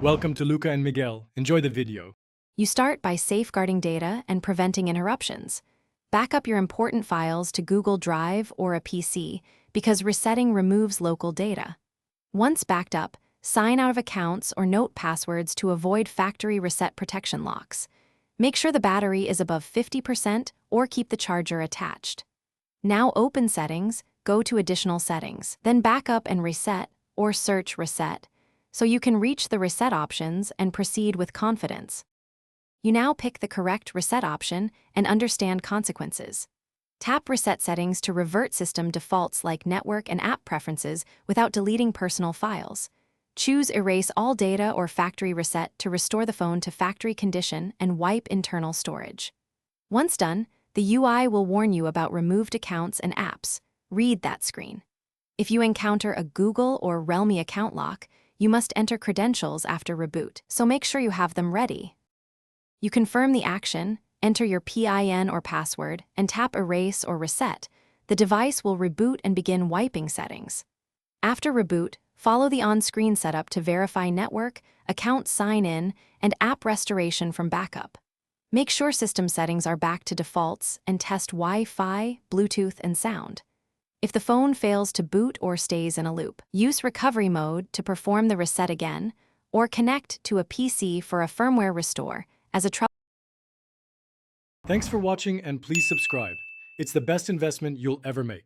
Welcome to Luca and Miguel. Enjoy the video. You start by safeguarding data and preventing interruptions. Back up your important files to Google Drive or a PC because resetting removes local data. Once backed up, sign out of accounts or note passwords to avoid factory reset protection locks. Make sure the battery is above 50% or keep the charger attached. Now open Settings, go to Additional Settings, then back up and reset or search Reset, so you can reach the reset options and proceed with confidence. You now pick the correct reset option and understand consequences. Tap Reset Settings to revert system defaults like network and app preferences without deleting personal files. Choose Erase All Data or Factory Reset to restore the phone to factory condition and wipe internal storage. Once done, the UI will warn you about removed accounts and apps. Read that screen. If you encounter a Google or Realme account lock, you must enter credentials after reboot, so make sure you have them ready. You confirm the action, enter your PIN or password, and tap Erase or Reset. The device will reboot and begin wiping settings. After reboot, follow the on-screen setup to verify network, account sign-in, and app restoration from backup. Make sure system settings are back to defaults and test Wi-Fi, Bluetooth, and sound. If the phone fails to boot or stays in a loop, use recovery mode to perform the reset again, or connect to a PC for a firmware restore as a Thanks for watching and please subscribe. It's the best investment you'll ever make.